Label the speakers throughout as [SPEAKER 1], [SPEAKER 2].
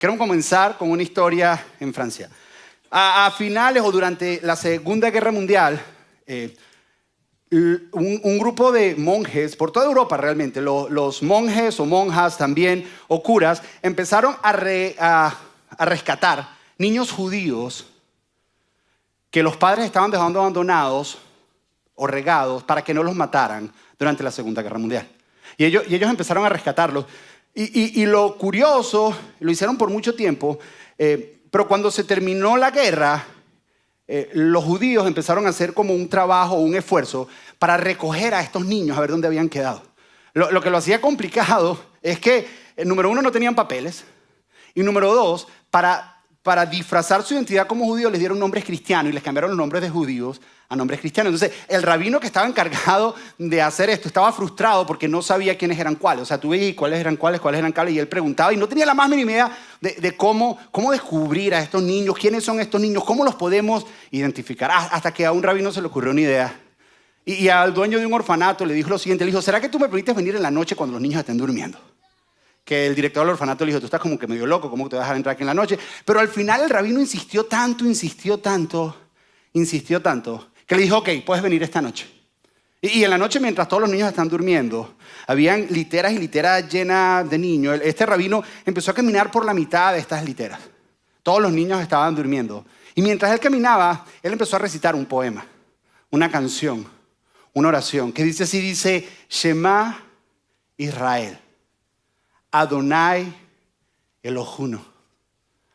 [SPEAKER 1] Quiero comenzar con una historia en Francia. A finales o durante la Segunda Guerra Mundial, un grupo de monjes, por toda Europa realmente, los monjes o monjas también, o curas, empezaron a rescatar niños judíos que los padres estaban dejando abandonados o regados para que no los mataran durante la Segunda Guerra Mundial. Y ellos empezaron a rescatarlos. Y lo curioso, lo hicieron por mucho tiempo, pero cuando se terminó la guerra, los judíos empezaron a hacer como un trabajo, un esfuerzo para recoger a estos niños, a ver dónde habían quedado. Lo que lo hacía complicado es que, número uno, no tenían papeles, y número dos, para disfrazar su identidad como judíos, les dieron nombres cristianos y les cambiaron los nombres de judíos a nombres cristianos. Entonces, el rabino que estaba encargado de hacer esto estaba frustrado porque no sabía quiénes eran cuáles. O sea, tú veías cuáles eran cuáles, y él preguntaba y no tenía la más mínima idea de cómo descubrir a estos niños, quiénes son estos niños, cómo los podemos identificar. Hasta que a un rabino se le ocurrió una idea. Y al dueño de un orfanato le dijo lo siguiente, le dijo, ¿será que tú me permites venir en la noche cuando los niños estén durmiendo? Que el director del orfanato le dijo, tú estás como que medio loco, ¿cómo te vas a dejar entrar aquí en la noche? Pero al final el rabino insistió tanto, que le dijo, ok, puedes venir esta noche. Y en la noche, mientras todos los niños están durmiendo, habían literas y literas llenas de niños. Este rabino empezó a caminar por la mitad de estas literas. Todos los niños estaban durmiendo. Y mientras él caminaba, él empezó a recitar un poema, una canción, una oración, que dice así, dice, Shema Israel. Adonai Elohunu,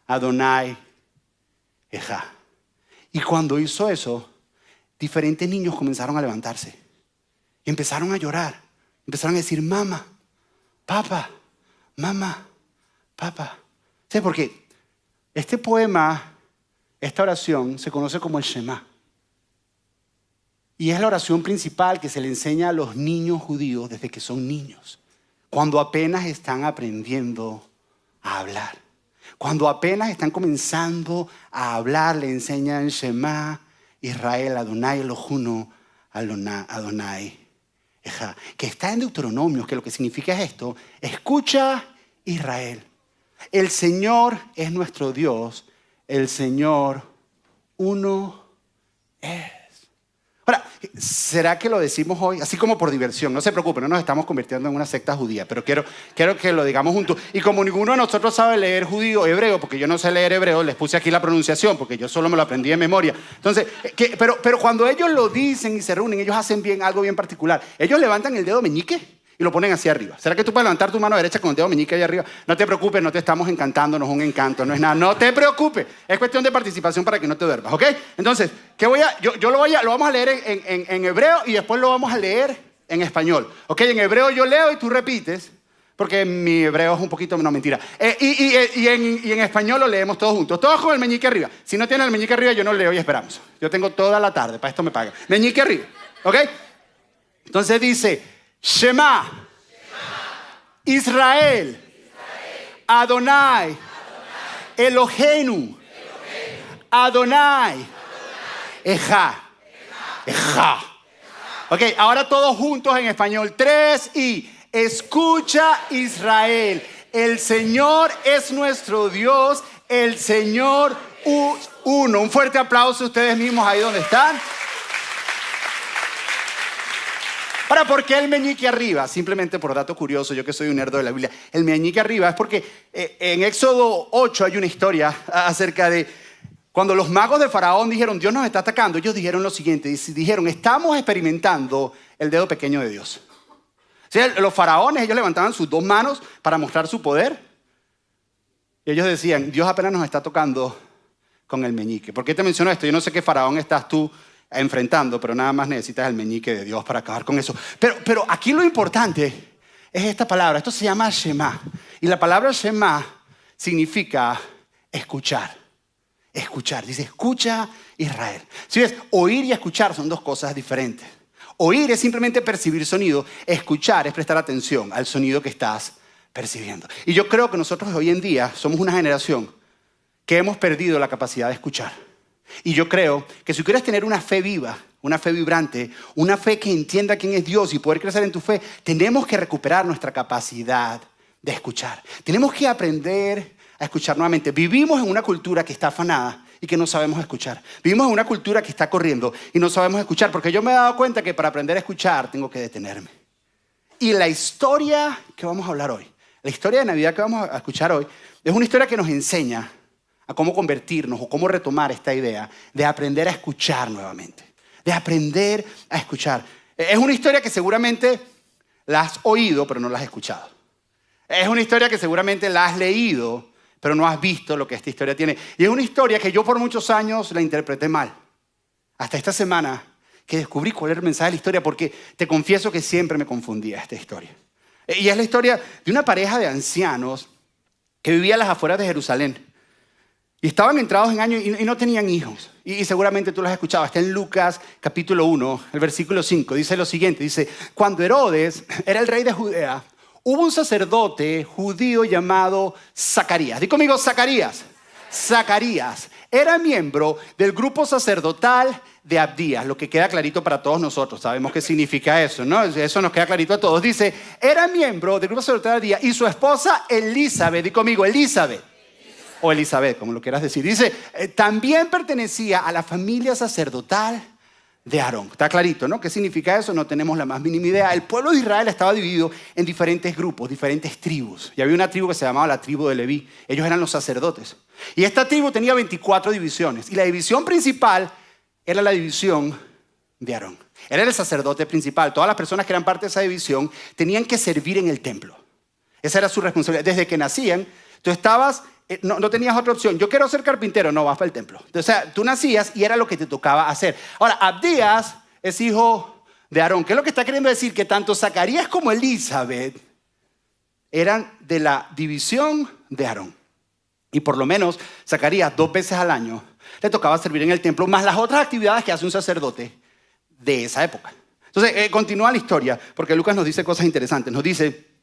[SPEAKER 1] Adonai Ejá. Y cuando hizo eso, diferentes niños comenzaron a levantarse y empezaron a llorar. Empezaron a decir, mamá, papá, mamá, papá. ¿Sabes por qué? Este poema, esta oración, se conoce como el Shema. Y es la oración principal que se le enseña a los niños judíos desde que son niños. Cuando apenas están aprendiendo a hablar. Cuando apenas están comenzando a hablar, le enseñan Shema Israel, Adonai Elohunu, Adonai Ejá. Que está en Deuteronomio, que lo que significa es esto. Escucha Israel. El Señor es nuestro Dios. El Señor uno es. Ahora, ¿será que lo decimos hoy? Así como por diversión, no se preocupen, no nos estamos convirtiendo en una secta judía, pero quiero que lo digamos juntos. Y como ninguno de nosotros sabe leer judío o hebreo, porque yo no sé leer hebreo, les puse aquí la pronunciación, porque yo solo me lo aprendí de memoria. Entonces, pero cuando ellos lo dicen y se reúnen, ellos hacen algo bien particular. Ellos levantan el dedo meñique y lo ponen hacia arriba. ¿Será que tú puedes levantar tu mano derecha con el dedo meñique ahí arriba? No te preocupes, no te estamos encantando, no es un encanto, no es nada. No te preocupes. Es cuestión de participación para que no te duermas, ¿ok? Entonces, lo vamos a leer en hebreo y después lo vamos a leer en español. ¿Ok? En hebreo yo leo y tú repites, porque mi hebreo es un poquito, no, mentira. Y en español lo leemos todos juntos. Todos con el meñique arriba. Si no tienen el meñique arriba, yo no leo y esperamos. Yo tengo toda la tarde, para esto me pagan. Meñique arriba, ¿ok? Entonces dice... Shema, Israel, Adonai, Elohenu, Adonai, Ejá. Ok, ahora todos juntos en español. 3 y escucha Israel. El Señor es nuestro Dios, el Señor uno. Un fuerte aplauso a ustedes mismos ahí donde están. Ahora, ¿por qué el meñique arriba? Simplemente por dato curioso, yo que soy un nerd de la Biblia. El meñique arriba es porque en Éxodo 8 hay una historia acerca de cuando los magos de Faraón dijeron, Dios nos está atacando. Ellos dijeron lo siguiente, dijeron, estamos experimentando el dedo pequeño de Dios. O sea, los faraones, ellos levantaban sus 2 manos para mostrar su poder. Y ellos decían, Dios apenas nos está tocando con el meñique. ¿Por qué te menciono esto? Yo no sé qué faraón estás tú enfrentando, pero nada más necesitas el meñique de Dios para acabar con eso. Pero aquí lo importante es esta palabra. Esto se llama Shema. Y la palabra Shema significa escuchar. Escuchar. Dice, escucha Israel. Si ves, oír y escuchar son 2 cosas diferentes. Oír es simplemente percibir sonido. Escuchar es prestar atención al sonido que estás percibiendo. Y yo creo que nosotros hoy en día somos una generación que hemos perdido la capacidad de escuchar. Y yo creo que si quieres tener una fe viva, una fe vibrante, una fe que entienda quién es Dios y poder crecer en tu fe, tenemos que recuperar nuestra capacidad de escuchar. Tenemos que aprender a escuchar nuevamente. Vivimos en una cultura que está afanada y que no sabemos escuchar. Vivimos en una cultura que está corriendo y no sabemos escuchar, porque yo me he dado cuenta que para aprender a escuchar tengo que detenerme. Y la historia que vamos a hablar hoy, la historia de Navidad que vamos a escuchar hoy, es una historia que nos enseña a cómo convertirnos o cómo retomar esta idea de aprender a escuchar nuevamente. De aprender a escuchar. Es una historia que seguramente la has oído, pero no la has escuchado. Es una historia que seguramente la has leído, pero no has visto lo que esta historia tiene. Y es una historia que yo por muchos años la interpreté mal. Hasta esta semana que descubrí cuál era el mensaje de la historia, porque te confieso que siempre me confundía esta historia. Y es la historia de una pareja de ancianos que vivía a las afueras de Jerusalén. Y estaban entrados en años y no tenían hijos. Y seguramente tú lo has escuchado. Está en Lucas capítulo 1, el versículo 5. Dice lo siguiente. Dice, cuando Herodes era el rey de Judea, hubo un sacerdote judío llamado Zacarías. Di conmigo, Zacarías. Zacarías era miembro del grupo sacerdotal de Abdías, lo que queda clarito para todos nosotros. Sabemos qué significa eso, ¿no? Eso nos queda clarito a todos. Dice, era miembro del grupo sacerdotal de Abdías y su esposa Elizabeth. Di conmigo, Elizabeth. O Elizabeth, como lo quieras decir. Dice, también pertenecía a la familia sacerdotal de Aarón. Está clarito, ¿no? ¿Qué significa eso? No tenemos la más mínima idea. El pueblo de Israel estaba dividido en diferentes grupos, diferentes tribus. Y había una tribu que se llamaba la tribu de Leví. Ellos eran los sacerdotes. Y esta tribu tenía 24 divisiones. Y la división principal era la división de Aarón. Era el sacerdote principal. Todas las personas que eran parte de esa división tenían que servir en el templo. Esa era su responsabilidad. Desde que nacían, tú estabas... No tenías otra opción. Yo quiero ser carpintero, no, vas para el templo. O sea, tú nacías y era lo que te tocaba hacer. Ahora, Abdías es hijo de Aarón. ¿Qué es lo que está queriendo decir? Que tanto Zacarías como Elizabeth eran de la división de Aarón. Y por lo menos Zacarías 2 veces al año le tocaba servir en el templo, más las otras actividades que hace un sacerdote de esa época. Entonces, continúa la historia, porque Lucas nos dice cosas interesantes. Nos dice...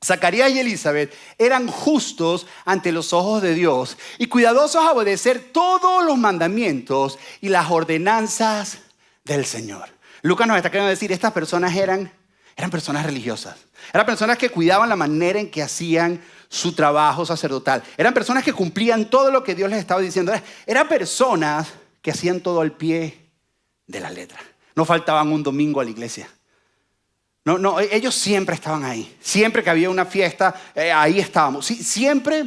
[SPEAKER 1] Zacarías y Elizabeth eran justos ante los ojos de Dios y cuidadosos a obedecer todos los mandamientos y las ordenanzas del Señor. Lucas nos está queriendo decir, estas personas eran personas religiosas. Eran personas que cuidaban la manera en que hacían su trabajo sacerdotal. Eran personas que cumplían todo lo que Dios les estaba diciendo. Eran personas que hacían todo al pie de la letra. No faltaban un domingo a la iglesia. No, ellos siempre estaban ahí. Siempre que había una fiesta, ahí estábamos. Sí, siempre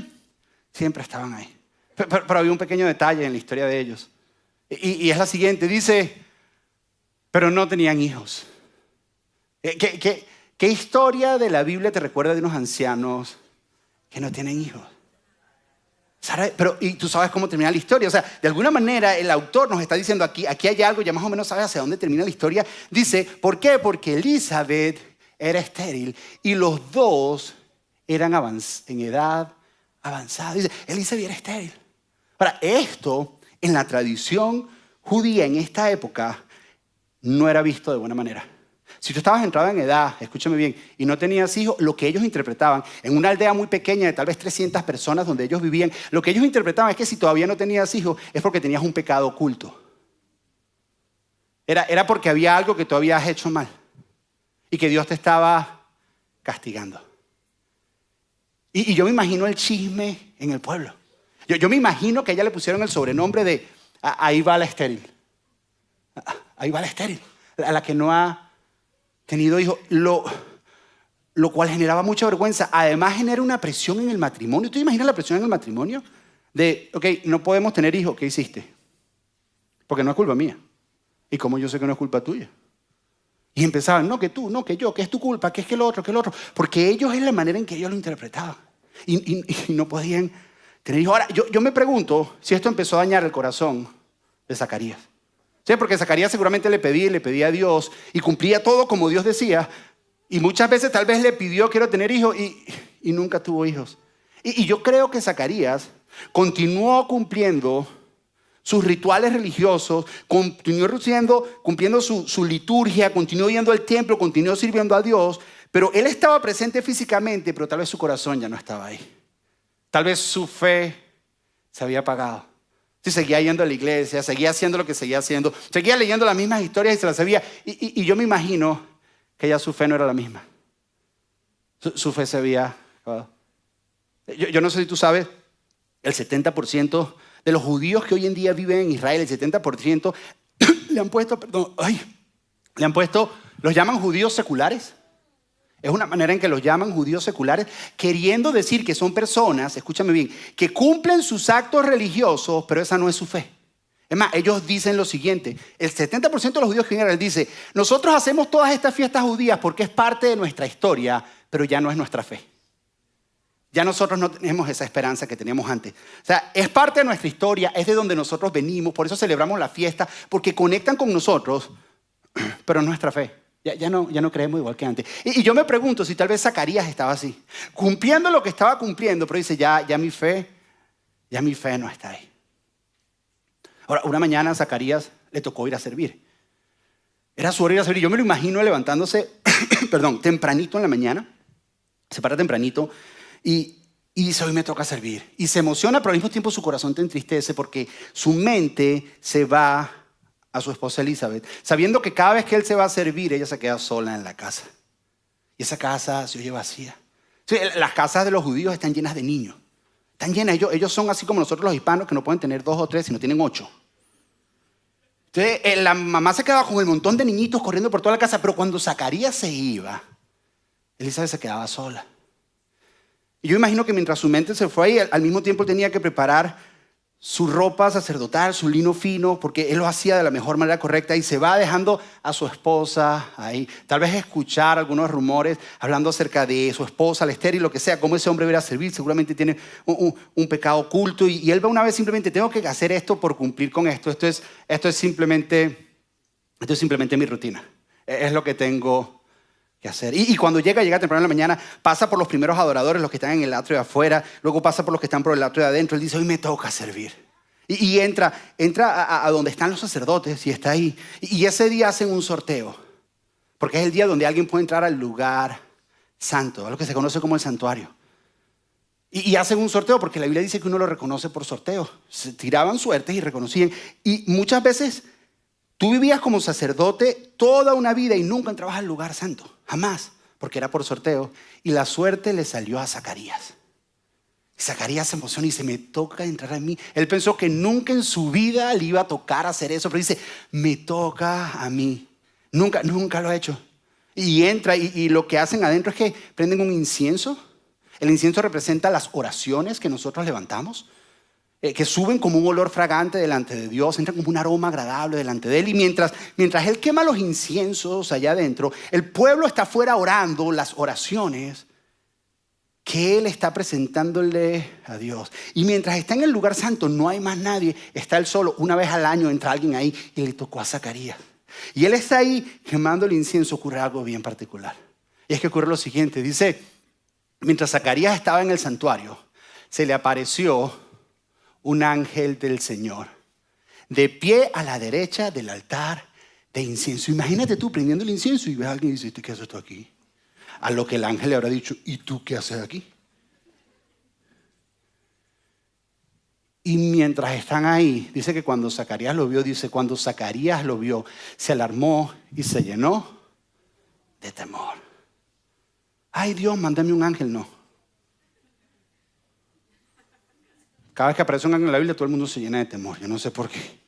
[SPEAKER 1] estaban ahí. Pero había un pequeño detalle en la historia de ellos. Y es la siguiente. Dice, pero no tenían hijos. ¿Qué historia de la Biblia te recuerda de unos ancianos que no tienen hijos? Pero, y tú sabes cómo termina la historia. O sea, de alguna manera el autor nos está diciendo aquí hay algo, ya más o menos sabes hacia dónde termina la historia. Dice, ¿por qué? Porque Elizabeth era estéril y los dos eran en edad avanzada. Dice, Elizabeth era estéril. Ahora, esto en la tradición judía en esta época no era visto de buena manera. Si tú estabas entrado en edad, escúchame bien, y no tenías hijos, lo que ellos interpretaban, en una aldea muy pequeña de tal vez 300 personas donde ellos vivían, lo que ellos interpretaban es que si todavía no tenías hijos es porque tenías un pecado oculto. Era porque había algo que tú habías hecho mal y que Dios te estaba castigando. Y yo me imagino el chisme en el pueblo. Yo me imagino que a ella le pusieron el sobrenombre de ahí va la estéril. Ahí va la estéril, a la que no ha tenido hijos, lo cual generaba mucha vergüenza. Además genera una presión en el matrimonio. ¿Tú te imaginas la presión en el matrimonio? De, no podemos tener hijos. ¿Qué hiciste? Porque no es culpa mía. ¿Y cómo yo sé que no es culpa tuya? Y empezaban, no que tú, no que yo, que es tu culpa, que es que el otro, que el otro. Porque ellos es la manera en que ellos lo interpretaban. Y no podían tener hijos. Ahora, yo me pregunto si esto empezó a dañar el corazón de Zacarías. Sí, porque Zacarías seguramente le pedía a Dios y cumplía todo como Dios decía. Y muchas veces tal vez le pidió, quiero tener hijos, y nunca tuvo hijos. Y yo creo que Zacarías continuó cumpliendo sus rituales religiosos, continuó cumpliendo su liturgia, continuó yendo al templo, continuó sirviendo a Dios, pero él estaba presente físicamente, pero tal vez su corazón ya no estaba ahí. Tal vez su fe se había apagado. Sí, seguía yendo a la iglesia, seguía haciendo lo que seguía haciendo, seguía leyendo las mismas historias y se las sabía. Y yo me imagino que ya su fe no era la misma. Su fe se había acabado. Yo no sé si tú sabes, El 70% de los judíos que hoy en día viven en Israel, el 70% los llaman judíos seculares. Es una manera en que los llaman judíos seculares, queriendo decir que son personas, escúchame bien, que cumplen sus actos religiosos, pero esa no es su fe. Es más, ellos dicen lo siguiente, el 70% de los judíos en general dice, nosotros hacemos todas estas fiestas judías porque es parte de nuestra historia, pero ya no es nuestra fe. Ya nosotros no tenemos esa esperanza que teníamos antes. O sea, es parte de nuestra historia, es de donde nosotros venimos, por eso celebramos la fiesta, porque conectan con nosotros, pero no nuestra fe. Ya no creemos igual que antes. Y yo me pregunto si tal vez Zacarías estaba así, cumpliendo lo que estaba cumpliendo, pero dice, ya mi fe no está ahí. Ahora, una mañana a Zacarías le tocó ir a servir. Era su hora de ir a servir. Yo me lo imagino levantándose, tempranito en la mañana, se para tempranito y dice, hoy me toca servir. Y se emociona, pero al mismo tiempo su corazón te entristece porque su mente se va a su esposa Elizabeth, sabiendo que cada vez que él se va a servir, ella se queda sola en la casa. Y esa casa se oye vacía. Sí, las casas de los judíos están llenas de niños. Están llenas. Ellos son así como nosotros los hispanos, que no pueden tener 2 o 3, sino tienen 8. Entonces, la mamá se quedaba con el montón de niñitos corriendo por toda la casa, pero cuando Zacarías se iba, Elizabeth se quedaba sola. Y yo imagino que mientras su mente se fue ahí, al mismo tiempo tenía que preparar su ropa sacerdotal, su lino fino, porque él lo hacía de la mejor manera correcta y se va dejando a su esposa ahí. Tal vez escuchar algunos rumores hablando acerca de su esposa, la estéril, lo que sea, cómo ese hombre va a servir. Seguramente tiene un pecado oculto y él va una vez simplemente, tengo que hacer esto por cumplir con esto. Esto es simplemente mi rutina. Es lo que tengo que hacer. Y cuando llega temprano en la mañana, pasa por los primeros adoradores, los que están en el atrio de afuera, luego pasa por los que están por el atrio de adentro. Él dice, hoy me toca servir. Y entra a donde están los sacerdotes y está ahí. Y ese día hacen un sorteo, porque es el día donde alguien puede entrar al lugar santo, a lo que se conoce como el santuario. Y hacen un sorteo porque la Biblia dice que uno lo reconoce por sorteo. Se tiraban suertes y reconocían. Y muchas veces tú vivías como sacerdote toda una vida y nunca entrabas al lugar santo. Jamás, porque era por sorteo. Y la suerte le salió a Zacarías. Y Zacarías se emociona y dice, me toca entrar a mí. Él pensó que nunca en su vida le iba a tocar hacer eso, pero dice, me toca a mí. Nunca lo ha hecho. Y entra y lo que hacen adentro es que prenden un incienso. El incienso representa las oraciones que nosotros levantamos, que suben como un olor fragante delante de Dios, entran como un aroma agradable delante de Él. Y mientras Él quema los inciensos allá adentro, el pueblo está afuera orando las oraciones que Él está presentándole a Dios. Y mientras está en el lugar santo, no hay más nadie, está Él solo. Una vez al año entra alguien ahí y le tocó a Zacarías. Y Él está ahí quemando el incienso, ocurre algo bien particular. Y es que ocurre lo siguiente, dice, mientras Zacarías estaba en el santuario, se le apareció un ángel del Señor, de pie a la derecha del altar de incienso. Imagínate tú prendiendo el incienso y ves a alguien y dices, ¿qué haces tú aquí? A lo que el ángel le habrá dicho, ¿y tú qué haces aquí? Y mientras están ahí, dice que cuando Zacarías lo vio, se alarmó y se llenó de temor. Ay Dios, mándame un ángel, no. Cada vez que aparece un ángel en la Biblia, todo el mundo se llena de temor. Yo no sé por qué.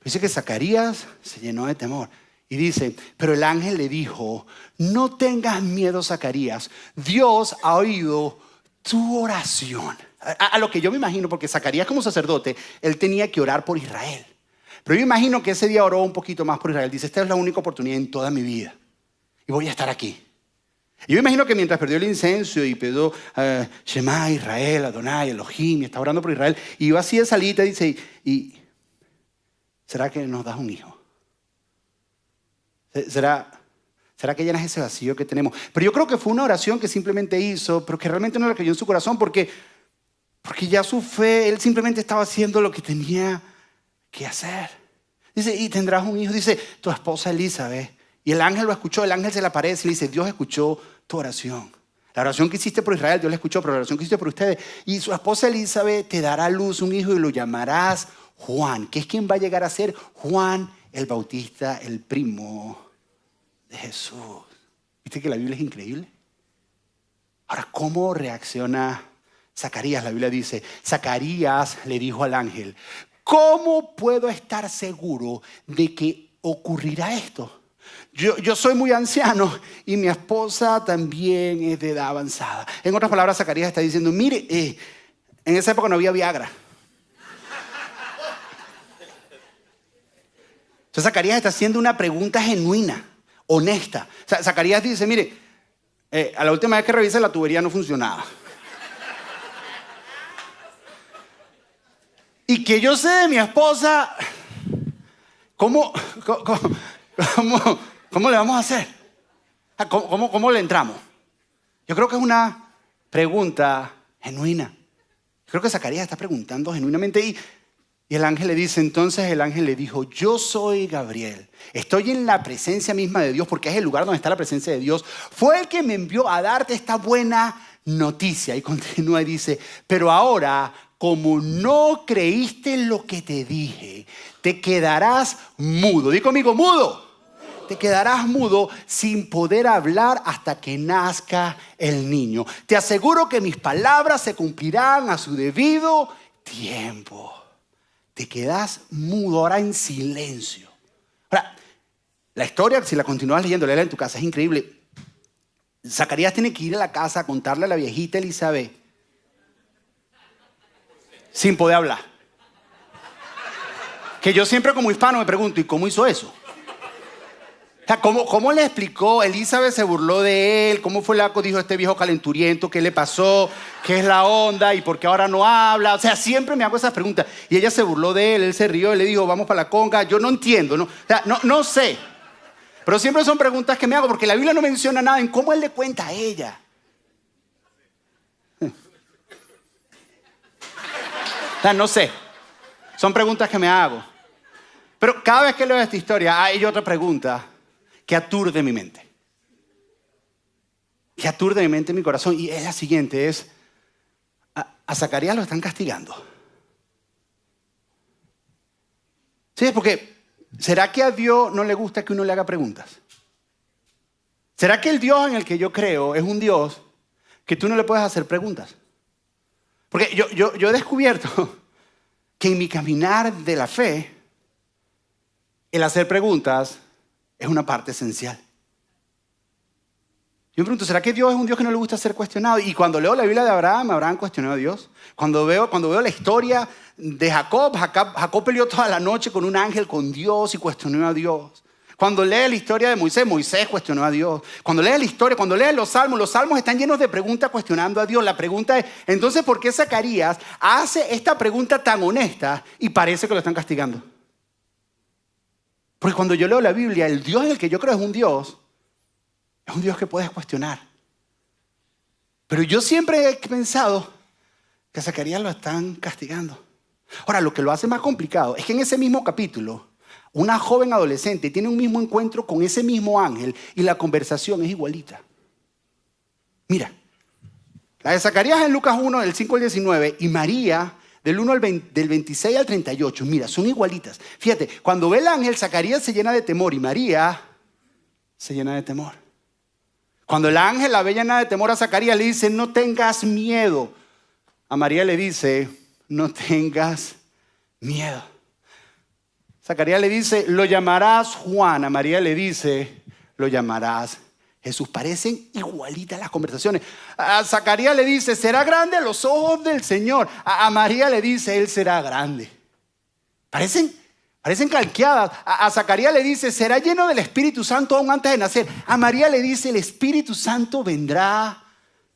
[SPEAKER 1] Dice que Zacarías se llenó de temor. Y dice, pero el ángel le dijo, no tengas miedo, Zacarías. Dios ha oído tu oración. A lo que yo me imagino, porque Zacarías como sacerdote, él tenía que orar por Israel. Pero yo imagino que ese día oró un poquito más por Israel. Dice, esta es la única oportunidad en toda mi vida. Y voy a estar aquí. Yo me imagino que mientras perdió el incenso y pidió Shema, Israel, Adonai, Elohim, y está orando por Israel, y iba así de salita y dice, ¿y será que nos das un hijo? ¿Será que llenas ese vacío que tenemos? Pero yo creo que fue una oración que simplemente hizo, pero que realmente no la creyó en su corazón, porque ya su fe, él simplemente estaba haciendo lo que tenía que hacer. Dice, y tendrás un hijo, dice, tu esposa Elizabeth. Y el ángel lo escuchó, el ángel se le aparece y le dice, Dios escuchó tu oración. La oración que hiciste por Israel, Dios la escuchó, pero la oración que hiciste por ustedes. Y su esposa Elizabeth te dará a luz un hijo y lo llamarás Juan, que es quien va a llegar a ser Juan el Bautista, el primo de Jesús. ¿Viste que la Biblia es increíble? Ahora, ¿cómo reacciona Zacarías, la Biblia dice, Zacarías le dijo al ángel, ¿cómo puedo estar seguro de que ocurrirá esto? Yo soy muy anciano y mi esposa también es de edad avanzada. En otras palabras, Zacarías está diciendo, mire, en esa época no había Viagra. Entonces Zacarías está haciendo una pregunta genuina, honesta. Zacarías dice, mire, a la última vez que revisé la tubería no funcionaba. Y que yo sé de mi esposa, ¿cómo le vamos a hacer? ¿Cómo le entramos? Yo creo que es una pregunta genuina. Creo que Zacarías está preguntando genuinamente y el ángel le dice, entonces el ángel le dijo, yo soy Gabriel, estoy en la presencia misma de Dios porque es el lugar donde está la presencia de Dios. Fue el que me envió a darte esta buena noticia. Y continúa y dice, pero ahora, como no creíste lo que te dije, te quedarás mudo. Di conmigo, mudo. Te quedarás mudo sin poder hablar hasta que nazca el niño. Te aseguro que mis palabras se cumplirán a su debido tiempo. Te quedas mudo ahora en silencio. Ahora, la historia, si la continúas leyendo, léela en tu casa, es increíble. Zacarías tiene que ir a la casa a contarle a la viejita Elizabeth sin poder hablar. Que yo siempre como hispano me pregunto, ¿y cómo hizo eso? O sea, ¿cómo le explicó? Elizabeth se burló de él. ¿Cómo fue la que dijo este viejo calenturiento? ¿Qué le pasó? ¿Qué es la onda? ¿Y por qué ahora no habla? O sea, siempre me hago esas preguntas. Y ella se burló de él, él se rió, él le dijo, vamos para la conga. Yo no entiendo, ¿no? O sea, no sé. Pero siempre son preguntas que me hago porque la Biblia no menciona nada en cómo él le cuenta a ella. O sea, no sé. Son preguntas que me hago. Pero cada vez que leo esta historia, hay otra pregunta que aturde mi mente. Que aturde mi mente y mi corazón. Y es la siguiente, es, a Zacarías lo están castigando. Sí, es porque, ¿será que a Dios no le gusta que uno le haga preguntas? ¿Será que el Dios en el que yo creo es un Dios que tú no le puedes hacer preguntas? Porque yo he descubierto que en mi caminar de la fe, el hacer preguntas es una parte esencial. Yo me pregunto, ¿será que Dios es un Dios que no le gusta ser cuestionado? Y cuando leo la Biblia de Abraham cuestionó a Dios. Cuando veo la historia de Jacob peleó toda la noche con un ángel, con Dios y cuestionó a Dios. Cuando lees la historia de Moisés cuestionó a Dios. Cuando lees los salmos están llenos de preguntas cuestionando a Dios. La pregunta es, entonces, ¿por qué Zacarías hace esta pregunta tan honesta y parece que lo están castigando? Porque cuando yo leo la Biblia, el Dios en el que yo creo es un Dios que puedes cuestionar. Pero yo siempre he pensado que a Zacarías lo están castigando. Ahora, lo que lo hace más complicado es que en ese mismo capítulo, una joven adolescente tiene un mismo encuentro con ese mismo ángel y la conversación es igualita. Mira, la de Zacarías en Lucas 1, del 5 al 19, y María del 1 al 20, del 26 al 38, mira, son igualitas. Fíjate, cuando ve el ángel, Zacarías se llena de temor y María se llena de temor. Cuando el ángel la ve llena de temor a Zacarías, le dice, no tengas miedo. A María le dice, no tengas miedo. Zacarías le dice, lo llamarás Juan. A María le dice, lo llamarás Jesús. Parecen igualitas las conversaciones. A Zacarías le dice, será grande a los ojos del Señor. A María le dice, Él será grande. Parecen calqueadas. A Zacarías le dice, será lleno del Espíritu Santo aún antes de nacer. A María le dice, el Espíritu Santo vendrá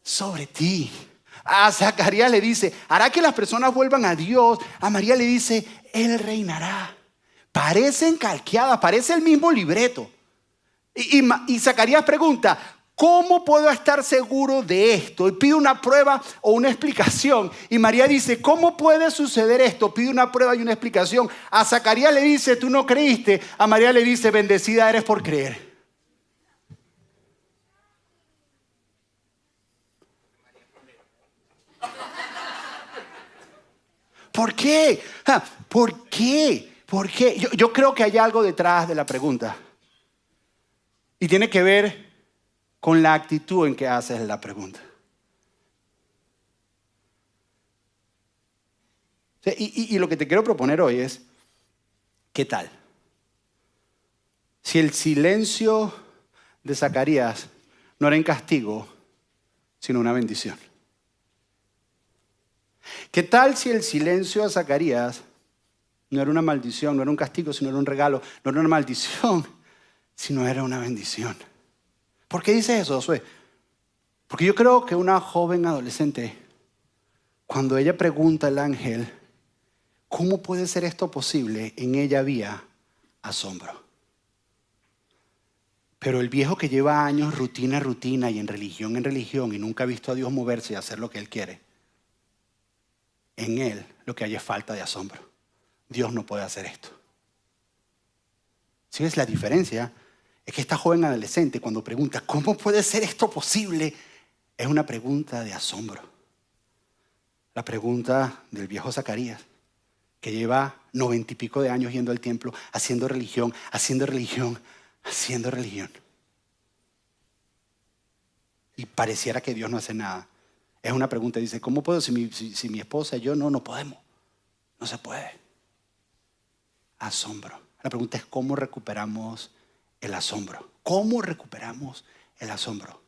[SPEAKER 1] sobre ti. A Zacarías le dice, hará que las personas vuelvan a Dios. A María le dice, Él reinará. Parecen calqueadas, parece el mismo libreto. Y Zacarías pregunta, ¿cómo puedo estar seguro de esto? Y pide una prueba o una explicación. Y María dice, ¿cómo puede suceder esto? Pide una prueba y una explicación. A Zacarías le dice, tú no creíste. A María le dice, bendecida eres por creer. ¿Por qué? ¿Por qué? ¿Por qué? Yo creo que hay algo detrás de la pregunta. Y tiene que ver con la actitud en que haces la pregunta. Y lo que te quiero proponer hoy es, ¿qué tal? Si el silencio de Zacarías no era un castigo, sino una bendición. ¿Qué tal si el silencio de Zacarías no era una maldición, no era un castigo, sino era un regalo? No era una maldición, sino era una bendición. ¿Por qué dice eso, Josué? Porque yo creo que una joven adolescente, cuando ella pregunta al ángel, ¿cómo puede ser esto posible? En ella había asombro. Pero el viejo que lleva años rutina y en religión y nunca ha visto a Dios moverse y hacer lo que Él quiere, en él lo que hay es falta de asombro. Dios no puede hacer esto. ¿Sí ves la diferencia? Es que esta joven adolescente cuando pregunta, ¿cómo puede ser esto posible? Es una pregunta de asombro. La pregunta del viejo Zacarías, que lleva 90 y pico de años yendo al templo, haciendo religión. Y pareciera que Dios no hace nada. Es una pregunta, dice, ¿cómo puedo? Si mi esposa y yo no podemos. No se puede. Asombro. La pregunta es, ¿cómo recuperamos el asombro? ¿Cómo recuperamos el asombro?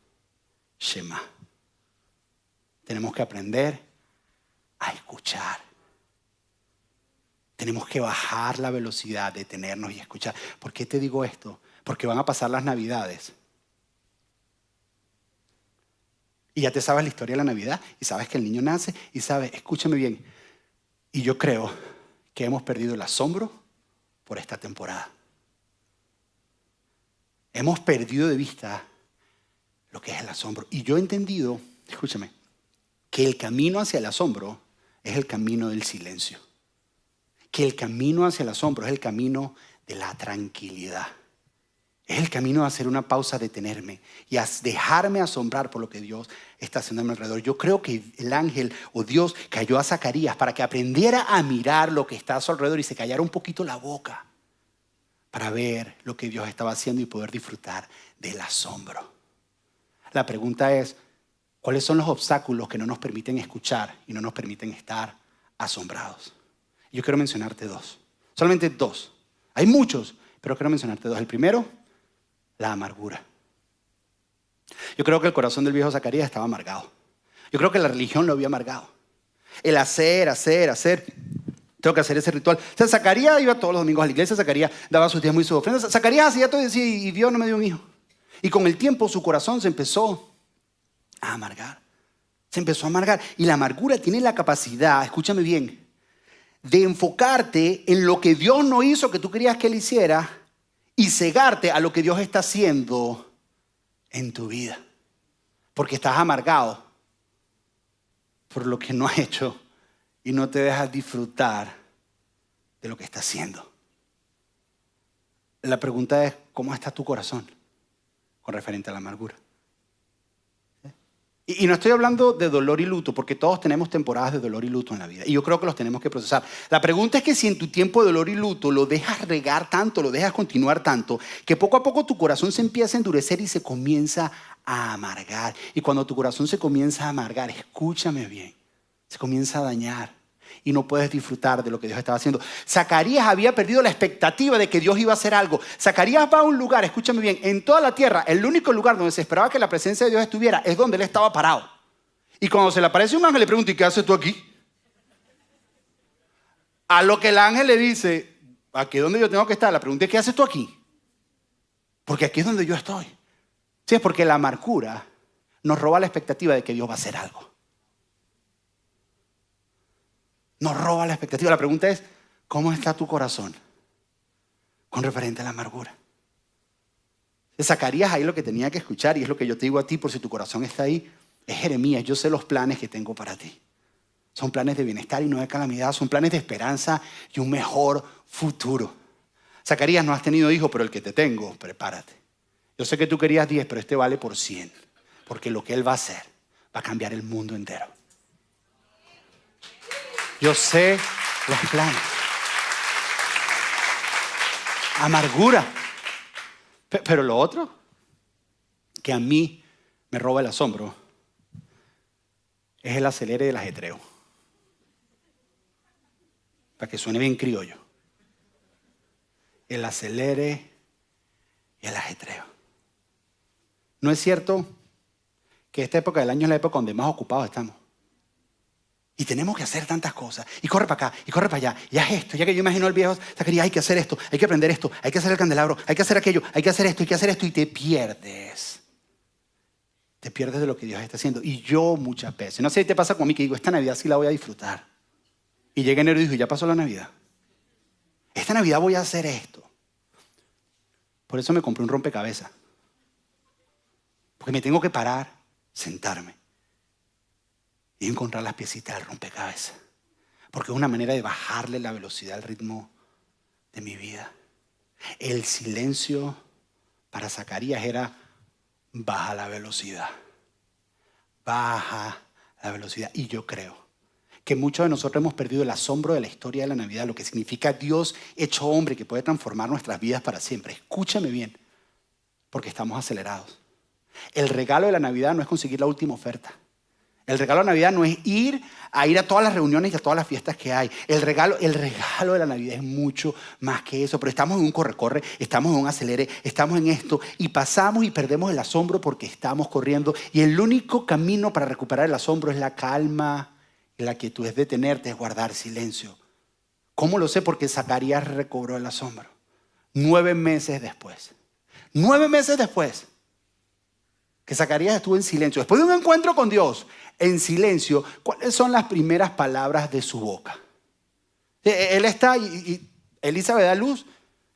[SPEAKER 1] Shema. Tenemos que aprender a escuchar. Tenemos que bajar la velocidad, detenernos y escuchar. ¿Por qué te digo esto? Porque van a pasar las Navidades. Y ya te sabes la historia de la Navidad y sabes que el niño nace y sabes, escúchame bien, y yo creo que hemos perdido el asombro por esta temporada. Hemos perdido de vista lo que es el asombro. Y yo he entendido, escúchame, que el camino hacia el asombro es el camino del silencio. Que el camino hacia el asombro es el camino de la tranquilidad. Es el camino de hacer una pausa, detenerme y a dejarme asombrar por lo que Dios está haciendo a mi alrededor. Yo creo que el ángel o Dios cayó a Zacarías para que aprendiera a mirar lo que está a su alrededor y se callara un poquito la boca para ver lo que Dios estaba haciendo y poder disfrutar del asombro. La pregunta es, ¿cuáles son los obstáculos que no nos permiten escuchar y no nos permiten estar asombrados? Yo quiero mencionarte dos, solamente dos. Hay muchos, pero quiero mencionarte dos. El primero, la amargura. Yo creo que el corazón del viejo Zacarías estaba amargado. Yo creo que la religión lo había amargado. El hacer. Tengo que hacer ese ritual. O sea, Zacarías iba todos los domingos a la iglesia. Zacarías daba sus días muy sus ofrendas. Zacarías hacía todo y decía, y Dios no me dio un hijo. Y con el tiempo su corazón se empezó a amargar. Se empezó a amargar. Y la amargura tiene la capacidad, escúchame bien, de enfocarte en lo que Dios no hizo que tú querías que Él hiciera y cegarte a lo que Dios está haciendo en tu vida. Porque estás amargado por lo que no ha hecho y no te dejas disfrutar de lo que está haciendo. La pregunta es, ¿cómo está tu corazón con referente a la amargura? Y no estoy hablando de dolor y luto, porque todos tenemos temporadas de dolor y luto en la vida. Y yo creo que los tenemos que procesar. La pregunta es que si en tu tiempo de dolor y luto lo dejas regar tanto, lo dejas continuar tanto, que poco a poco tu corazón se empieza a endurecer y se comienza a amargar. Y cuando tu corazón se comienza a amargar, escúchame bien, se comienza a dañar. Y no puedes disfrutar de lo que Dios estaba haciendo. Zacarías había perdido la expectativa de que Dios iba a hacer algo. Zacarías va a un lugar, escúchame bien, en toda la tierra, el único lugar donde se esperaba que la presencia de Dios estuviera es donde él estaba parado. Y cuando se le aparece un ángel le pregunta, ¿y qué haces tú aquí? A lo que el ángel le dice, aquí es donde yo tengo que estar. La pregunta es, ¿qué haces tú aquí? Porque aquí es donde yo estoy. Sí, es porque la amargura nos roba la expectativa de que Dios va a hacer algo. Nos roba la expectativa. La pregunta es, ¿cómo está tu corazón con referente a la amargura? Zacarías ahí lo que tenía que escuchar, y es lo que yo te digo a ti por si tu corazón está ahí, es Jeremías, yo sé los planes que tengo para ti. Son planes de bienestar y no de calamidad, son planes de esperanza y un mejor futuro. Zacarías, no has tenido hijos, pero el que te tengo, prepárate. Yo sé que tú querías 10, pero este vale por 100, porque lo que él va a hacer va a cambiar el mundo entero. Yo sé los planes. Amargura. Pero lo otro, que a mí me roba el asombro, es el acelere del ajetreo. para que suene bien criollo. El acelere y el ajetreo. ¿No es cierto que esta época del año es la época donde más ocupados estamos? Y tenemos que hacer tantas cosas. Y corre para acá, y corre para allá. Y haz esto. Ya que yo imagino al viejo Zacarías, hay que hacer esto, hay que aprender esto, hay que hacer el candelabro, hay que hacer aquello, hay que hacer esto, hay que hacer esto. Y te pierdes. Te pierdes de lo que Dios está haciendo. Y yo muchas veces, no sé si te pasa conmigo, que digo, esta Navidad sí la voy a disfrutar. Y llega enero y digo, ya pasó la Navidad. Esta Navidad voy a hacer esto. Por eso me compré un rompecabezas. Porque me tengo que parar, sentarme y encontrar las piecitas del rompecabezas. Porque es una manera de bajarle la velocidad al ritmo de mi vida. El silencio para Zacarías era baja la velocidad. Baja la velocidad. Y yo creo que muchos de nosotros hemos perdido el asombro de la historia de la Navidad, lo que significa Dios hecho hombre que puede transformar nuestras vidas para siempre. Escúchame bien, porque estamos acelerados. El regalo de la Navidad no es conseguir la última oferta. El regalo de la Navidad no es ir a todas las reuniones y a todas las fiestas que hay. El regalo de la Navidad es mucho más que eso. Pero estamos en un corre-corre, estamos en un acelere, estamos en esto y pasamos y perdemos el asombro porque estamos corriendo. Y el único camino para recuperar el asombro es la calma y la quietud, es detenerte, es guardar silencio. ¿Cómo lo sé? Porque Zacarías recobró el asombro. 9 meses después. 9 meses después que Zacarías estuvo en silencio, después de un encuentro con Dios, en silencio, ¿cuáles son las primeras palabras de su boca? Él está y Elizabeth da luz,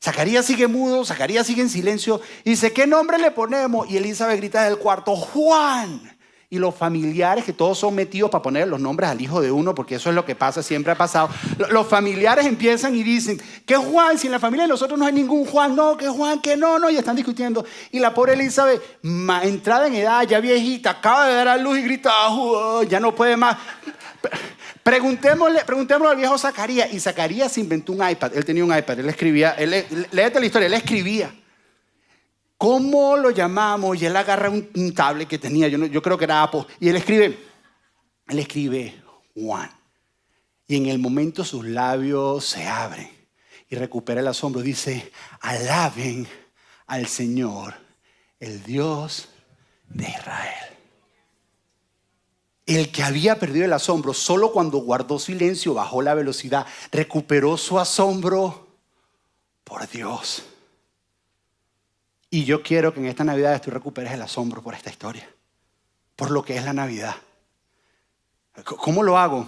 [SPEAKER 1] Zacarías sigue mudo, Zacarías sigue en silencio, y dice, ¿qué nombre le ponemos? Y Elizabeth grita desde el cuarto, Juan. Y los familiares, que todos son metidos para poner los nombres al hijo de uno, porque eso es lo que pasa, siempre ha pasado. Los familiares empiezan y dicen, ¿qué Juan? Si en la familia de nosotros no hay ningún Juan, no, ¿qué Juan? ¿Qué no? Y están discutiendo. Y la pobre Elizabeth, entrada en edad, ya viejita, acaba de dar a luz y grita, ya no puede más. Preguntémosle al viejo Zacarías. Y Zacarías se inventó un iPad. Él tenía un iPad, él escribía, léete la historia, él escribía. ¿Cómo lo llamamos? Y él agarra un tablet que tenía, yo creo que era Apple, y él escribe Juan. Y en el momento sus labios se abren y recupera el asombro. Dice, alaben al Señor, el Dios de Israel. El que había perdido el asombro, solo cuando guardó silencio, bajó la velocidad, recuperó su asombro por Dios. Y yo quiero que en esta Navidad tú recuperes el asombro por esta historia, por lo que es la Navidad. ¿Cómo lo hago?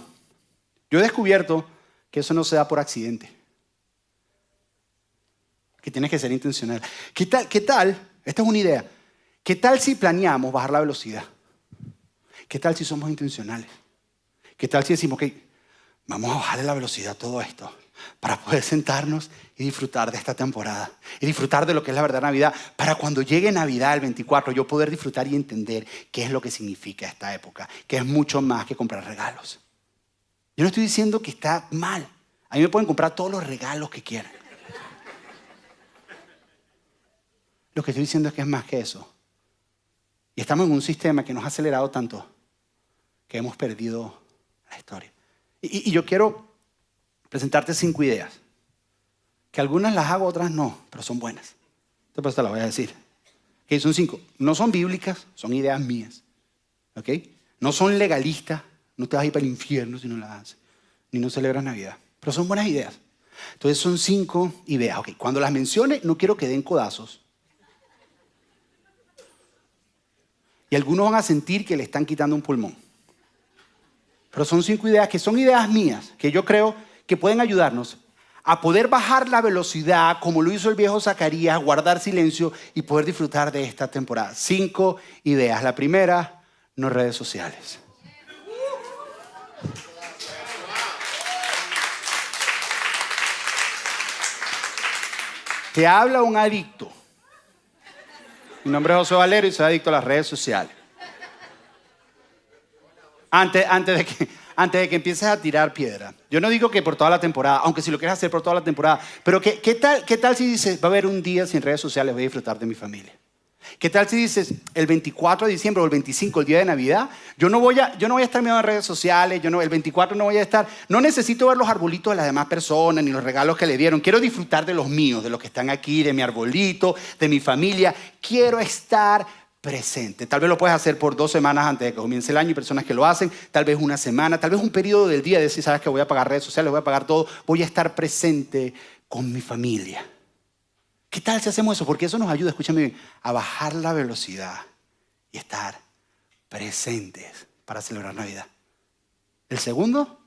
[SPEAKER 1] Yo he descubierto que eso no se da por accidente, que tienes que ser intencional. ¿Qué tal? Esta es una idea. ¿Qué tal si planeamos bajar la velocidad? ¿Qué tal si somos intencionales? ¿Qué tal si decimos, ok, vamos a bajarle la velocidad a todo esto para poder sentarnos y disfrutar de esta temporada y disfrutar de lo que es la verdadera Navidad, para cuando llegue Navidad el 24 yo poder disfrutar y entender qué es lo que significa esta época, que es mucho más que comprar regalos? Yo no estoy diciendo que está mal. A mí me pueden comprar todos los regalos que quieran. Lo que estoy diciendo es que es más que eso. Y estamos en un sistema que nos ha acelerado tanto que hemos perdido la historia. Y yo quiero presentarte 5 ideas, que algunas las hago, otras no, pero son buenas. Entonces te las voy a decir. Okay, son 5. No son bíblicas, son ideas mías. ¿Okay? No son legalistas, no te vas a ir para el infierno si no las haces, ni no celebras Navidad. Pero son buenas ideas. Entonces son 5 ideas. Okay, cuando las mencione, no quiero que den codazos. Y algunos van a sentir que le están quitando un pulmón. Pero son 5 ideas que son ideas mías, que yo creo que pueden ayudarnos a poder bajar la velocidad como lo hizo el viejo Zacarías, guardar silencio y poder disfrutar de esta temporada. 5 ideas. La primera, no redes sociales. Te habla un adicto. Mi nombre es José Valero y soy adicto a las redes sociales. Antes de que empieces a tirar piedra. Yo no digo que por toda la temporada, aunque si lo quieres hacer por toda la temporada, pero ¿qué tal si dices, va a haber un día sin redes sociales, voy a disfrutar de mi familia? ¿Qué tal si dices el 24 de diciembre o el 25, el día de Navidad? Yo no voy a estar mirando en redes sociales, el 24 no voy a estar, no necesito ver los arbolitos de las demás personas ni los regalos que le dieron. Quiero disfrutar de los míos, de los que están aquí, de mi arbolito, de mi familia. Quiero estar presente. Tal vez lo puedes hacer por 2 semanas antes de que comience el año. Hay personas que lo hacen, tal vez una semana, tal vez un periodo del día de decir, sabes que voy a apagar redes sociales, voy a apagar todo, voy a estar presente con mi familia. ¿Qué tal si hacemos eso? Porque eso nos ayuda, escúchame bien, a bajar la velocidad y estar presentes para celebrar Navidad. El segundo,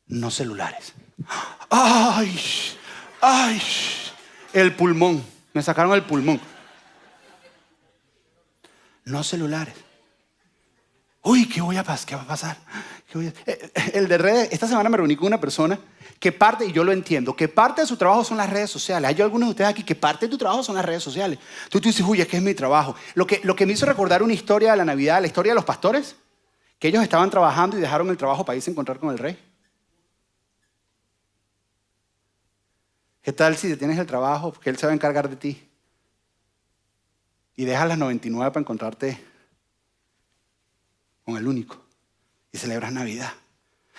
[SPEAKER 1] no celulares. ¡Ay! ¡Ay! El pulmón. Me sacaron el pulmón. No celulares. Uy, ¿qué va a pasar? El de redes, esta semana me reuní con una persona que parte, y yo lo entiendo, que parte de su trabajo son las redes sociales. Hay algunos de ustedes aquí que parte de tu trabajo son las redes sociales. Tú dices, uy, es que es mi trabajo. Lo que me hizo recordar una historia de la Navidad, la historia de los pastores, que ellos estaban trabajando y dejaron el trabajo para irse a encontrar con el rey. ¿Qué tal si tienes el trabajo? Porque él se va a encargar de ti. Y dejas las 99 para encontrarte con el único. Y celebras Navidad.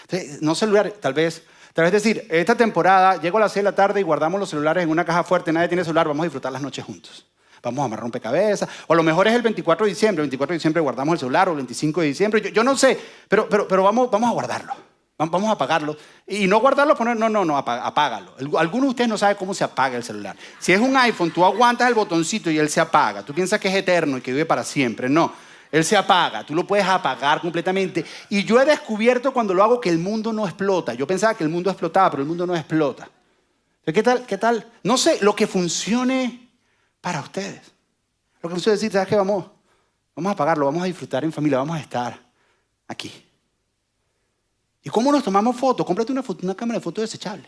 [SPEAKER 1] Entonces, no celulares, tal vez decir, esta temporada llego a las 6 de la tarde y guardamos los celulares en una caja fuerte, nadie tiene celular, vamos a disfrutar las noches juntos. Vamos a amarrar rompecabezas. O a lo mejor es el 24 de diciembre. El 24 de diciembre guardamos el celular, o el 25 de diciembre. Yo no sé, pero vamos a guardarlo. Vamos a apagarlo. Y no guardarlo, apágalo. Algunos de ustedes no saben cómo se apaga el celular. Si es un iPhone, tú aguantas el botoncito y él se apaga. Tú piensas que es eterno y que vive para siempre. No, él se apaga. Tú lo puedes apagar completamente. Y yo he descubierto cuando lo hago que el mundo no explota. Yo pensaba que el mundo explotaba, pero el mundo no explota. Entonces, ¿qué tal? No sé, lo que funcione para ustedes. Lo que funcione es decir, ¿sabes qué? Vamos a apagarlo, vamos a disfrutar en familia, vamos a estar aquí. ¿Y cómo nos tomamos fotos? Cómprate una cámara de fotos desechable.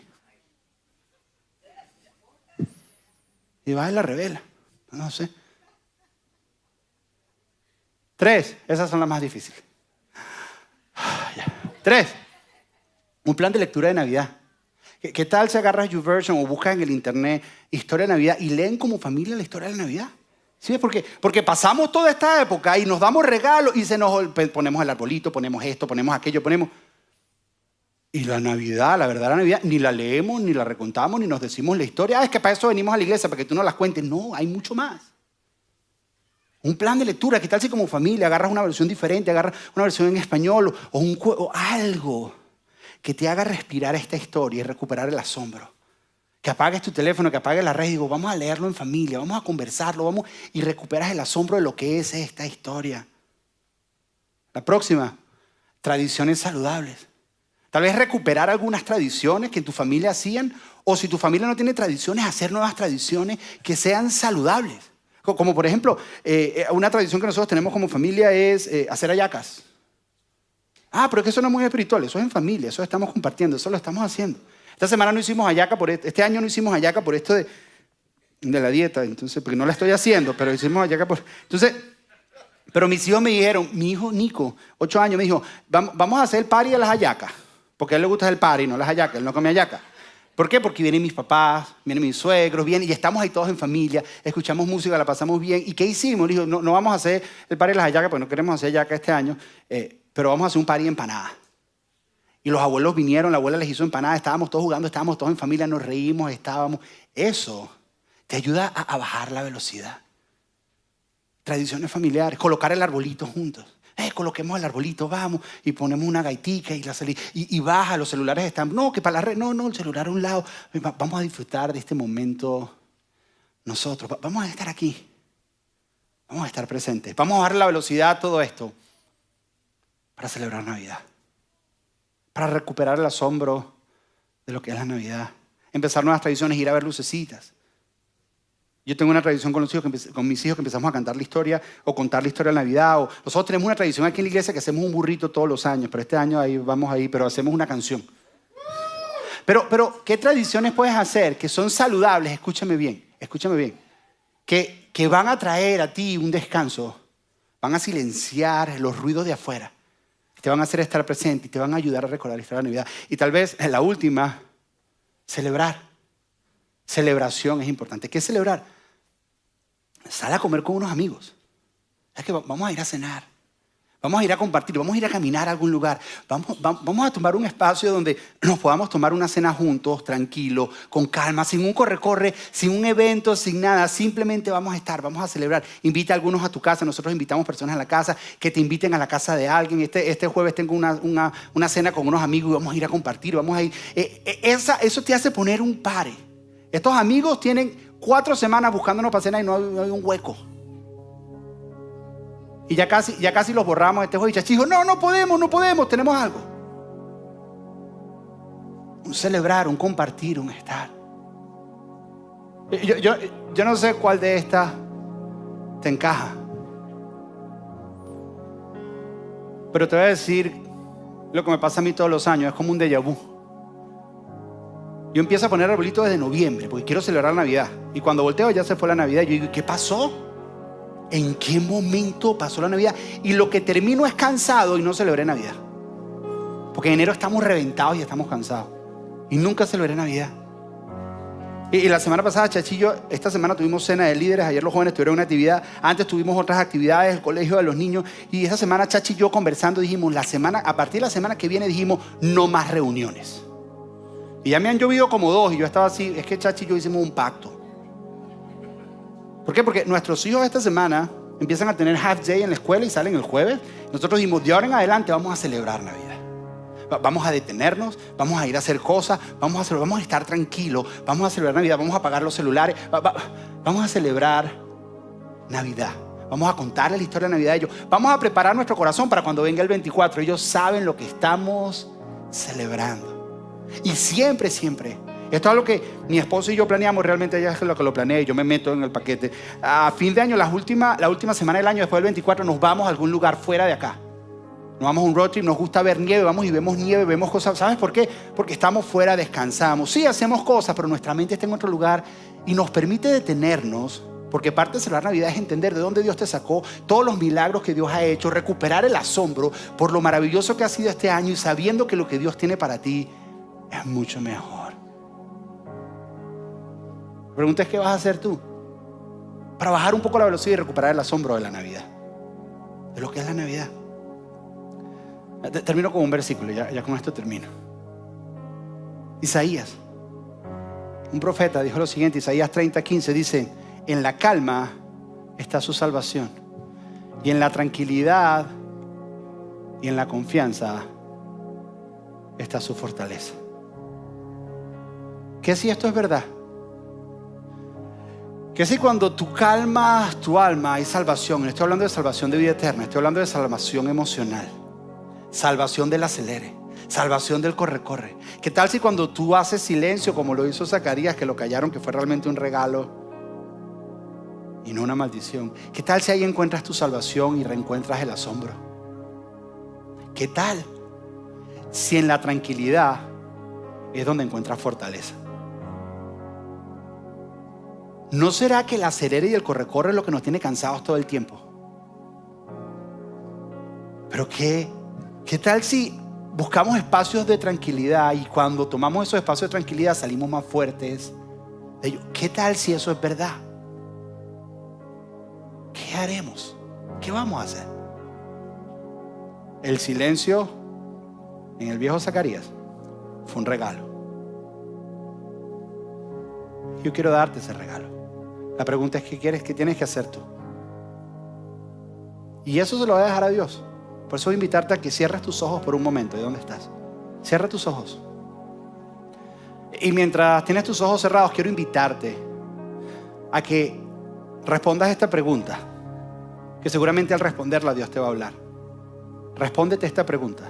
[SPEAKER 1] Y vas y la revela. No sé. 3, esas son las más difíciles. 3, un plan de lectura de Navidad. ¿Qué tal si agarras YouVersion o buscas en el internet historia de Navidad y leen como familia la historia de la Navidad? ¿Sí? Porque pasamos toda esta época y nos damos regalos y ponemos el arbolito, ponemos esto, ponemos aquello, Y la Navidad, la verdadera Navidad, ni la leemos, ni la recontamos, ni nos decimos la historia. Es que para eso venimos a la iglesia, para que tú no las cuentes. No, hay mucho más. Un plan de lectura, ¿qué tal si como familia agarras una versión diferente, agarras una versión en español o un juego, algo que te haga respirar esta historia y recuperar el asombro? Que apagues tu teléfono, que apagues la red y digo, vamos a leerlo en familia, vamos a conversarlo, y recuperas el asombro de lo que es esta historia. La próxima, tradiciones saludables. Tal vez recuperar algunas tradiciones que en tu familia hacían, o si tu familia no tiene tradiciones, hacer nuevas tradiciones que sean saludables. Como por ejemplo, una tradición que nosotros tenemos como familia es hacer hallacas. Pero es que eso no es muy espiritual, eso es en familia, eso estamos compartiendo, eso lo estamos haciendo. Esta semana no hicimos hallaca este año no hicimos hallaca por esto de la dieta, entonces, porque no la estoy haciendo, pero hicimos hallaca Entonces, pero mis hijos me dijeron, mi hijo Nico, 8 años, me dijo, vamos a hacer el party de las hallacas. Porque a él le gusta el party, no las hallacas, él no come hallaca. ¿Por qué? Porque vienen mis papás, vienen mis suegros, vienen y estamos ahí todos en familia, escuchamos música, la pasamos bien. ¿Y qué hicimos? Le dijo, no vamos a hacer el party de las hallacas, porque no queremos hacer hallaca este año, pero vamos a hacer un party de empanadas. Y los abuelos vinieron, la abuela les hizo empanadas, estábamos todos jugando, estábamos todos en familia, nos reímos, Eso te ayuda a bajar la velocidad. Tradiciones familiares, colocar el arbolito juntos. Coloquemos el arbolito, vamos, y ponemos una gaitica y baja, los celulares están, no, que para la red, no, el celular a un lado. Vamos a disfrutar de este momento nosotros, vamos a estar aquí, vamos a estar presentes, vamos a bajar la velocidad a todo esto para celebrar Navidad, para recuperar el asombro de lo que es la Navidad, empezar nuevas tradiciones, ir a ver lucecitas. Yo tengo una tradición con mis hijos que empezamos a cantar la historia o contar la historia de Navidad. O nosotros tenemos una tradición aquí en la iglesia que hacemos un burrito todos los años, pero este año pero hacemos una canción. Pero ¿qué tradiciones puedes hacer que son saludables? Escúchame bien, que van a traer a ti un descanso, van a silenciar los ruidos de afuera, te van a hacer estar presente y te van a ayudar a recordar la historia de Navidad. Y tal vez en la última, celebrar. Celebración es importante. ¿Qué es celebrar? Sal a comer con unos amigos. Es que vamos a ir a cenar. Vamos a ir a compartir, vamos a ir a caminar a algún lugar. Vamos a tomar un espacio donde nos podamos tomar una cena juntos, tranquilo, con calma, sin un corre-corre, sin un evento, sin nada. Simplemente vamos a estar, vamos a celebrar. Invita a algunos a tu casa. Nosotros invitamos personas a la casa, que te inviten a la casa de alguien. Este jueves tengo una cena con unos amigos y vamos a ir a compartir. Vamos a ir. Eso te hace poner un pare. Estos amigos tienen 4 semanas buscándonos para cenar y no hay un hueco. Y ya casi los borramos este juego. Y Chachi dijo, no podemos, tenemos algo. Un celebrar, un compartir, un estar. Yo no sé cuál de estas te encaja. Pero te voy a decir lo que me pasa a mí todos los años. Es como un déjà vu. Yo empiezo a poner arbolito desde noviembre porque quiero celebrar Navidad. Y cuando volteo ya se fue la Navidad. Yo digo, ¿qué pasó? ¿En qué momento pasó la Navidad? Y lo que termino es cansado y no celebré Navidad. Porque en enero estamos reventados y estamos cansados. Y nunca celebré Navidad. Y la semana pasada, Chachillo, esta semana tuvimos cena de líderes. Ayer los jóvenes tuvieron una actividad. Antes tuvimos otras actividades, el colegio de los niños. Y esa semana, Chachi y yo conversando, dijimos, a partir de la semana que viene, dijimos, no más reuniones. Y ya me han llovido como 2. Y yo estaba así, es que Chachi y yo hicimos un pacto. ¿Por qué? Porque nuestros hijos esta semana empiezan a tener half day en la escuela y salen el jueves. Nosotros dijimos, de ahora en adelante vamos a celebrar Navidad. Vamos a detenernos, vamos a ir a hacer cosas, vamos a estar tranquilos, vamos a celebrar Navidad, vamos a apagar los celulares, vamos a celebrar Navidad. Vamos a contarles la historia de Navidad a ellos. Vamos a preparar nuestro corazón para cuando venga el 24. Ellos saben lo que estamos celebrando. Y siempre, esto es algo que mi esposo y yo planeamos. Realmente ella es lo que lo planea y yo me meto en el paquete. A fin de año, la última semana del año, después del 24, nos vamos a algún lugar fuera de acá. Nos vamos a un road trip, nos gusta ver nieve, vamos y vemos nieve, vemos cosas. ¿Sabes por qué? Porque estamos fuera, descansamos. Sí, hacemos cosas, pero nuestra mente está en otro lugar y nos permite detenernos. Porque parte de celebrar Navidad es entender de dónde Dios te sacó, todos los milagros que Dios ha hecho, recuperar el asombro por lo maravilloso que ha sido este año y sabiendo que lo que Dios tiene para ti es mucho mejor. La pregunta es, ¿qué vas a hacer tú? Para bajar un poco la velocidad y recuperar el asombro de la Navidad. De lo que es la Navidad. Termino con un versículo, ya con esto termino. Isaías, un profeta, dijo lo siguiente. Isaías 30:15 dice, en la calma está su salvación. Y en la tranquilidad y en la confianza está su fortaleza. ¿Qué si esto es verdad? Que si cuando tú calmas tu alma hay salvación. No estoy hablando de salvación de vida eterna, estoy hablando de salvación emocional, salvación del acelere, salvación del corre-corre. ¿Qué tal si cuando tú haces silencio, como lo hizo Zacarías, que lo callaron, que fue realmente un regalo y no una maldición? ¿Qué tal si ahí encuentras tu salvación y reencuentras el asombro? ¿Qué tal si en la tranquilidad es donde encuentras fortaleza? ¿No será que el acelere y el corre-corre es lo que nos tiene cansados todo el tiempo? Pero ¿qué tal si buscamos espacios de tranquilidad y cuando tomamos esos espacios de tranquilidad salimos más fuertes de ellos? ¿Qué tal si eso es verdad? ¿Qué haremos? ¿Qué vamos a hacer? El silencio en el viejo Zacarías fue un regalo. Yo quiero darte ese regalo. La pregunta es, ¿qué tienes que hacer tú? Y eso se lo voy a dejar a Dios. Por eso voy a invitarte a que cierres tus ojos por un momento. ¿De dónde estás? Cierra tus ojos. Y mientras tienes tus ojos cerrados, quiero invitarte a que respondas esta pregunta, que seguramente al responderla Dios te va a hablar. Respóndete esta pregunta.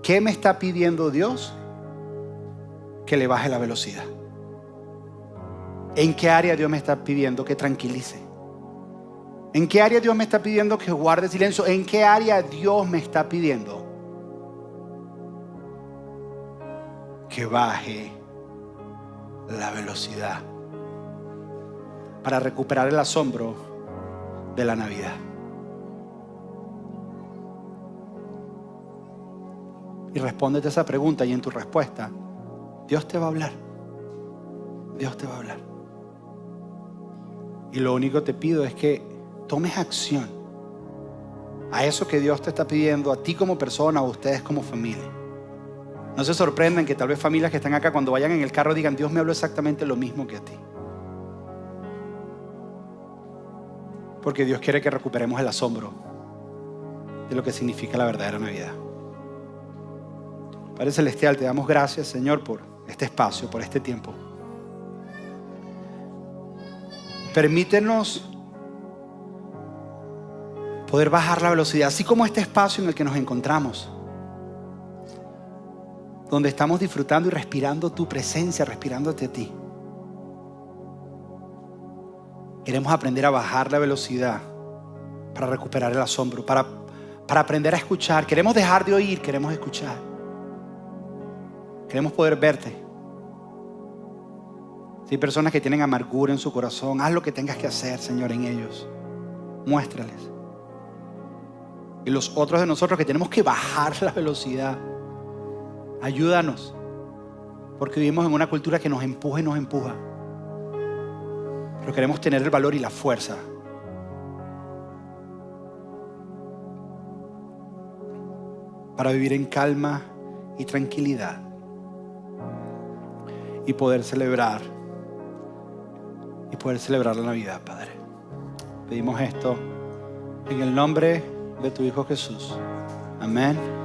[SPEAKER 1] ¿Qué me está pidiendo Dios que le baje la velocidad? ¿En qué área Dios me está pidiendo que tranquilice? ¿En qué área Dios me está pidiendo que guarde silencio? ¿En qué área Dios me está pidiendo que baje la velocidad para recuperar el asombro de la Navidad? Y respóndete esa pregunta y en tu respuesta Dios te va a hablar. Dios te va a hablar. Y lo único que te pido es que tomes acción a eso que Dios te está pidiendo, a ti como persona o a ustedes como familia. No se sorprendan que tal vez familias que están acá cuando vayan en el carro digan: Dios me habló exactamente lo mismo que a ti. Porque Dios quiere que recuperemos el asombro de lo que significa la verdadera Navidad. Padre Celestial, te damos gracias, Señor, por este espacio, por este tiempo. Permítenos poder bajar la velocidad, así como este espacio en el que nos encontramos, donde estamos disfrutando y respirando tu presencia, respirándote a ti. Queremos aprender a bajar la velocidad para recuperar el asombro, para aprender a escuchar. Queremos dejar de oír, queremos escuchar. Queremos poder verte. Si hay personas que tienen amargura en su corazón, haz lo que tengas que hacer, Señor, en ellos. Muéstrales. Y los otros de nosotros que tenemos que bajar la velocidad, ayúdanos. Porque vivimos en una cultura que nos empuja y nos empuja. Pero queremos tener el valor y la fuerza para vivir en calma y tranquilidad y poder celebrar la Navidad, Padre. Pedimos esto en el nombre de tu Hijo Jesús. Amén.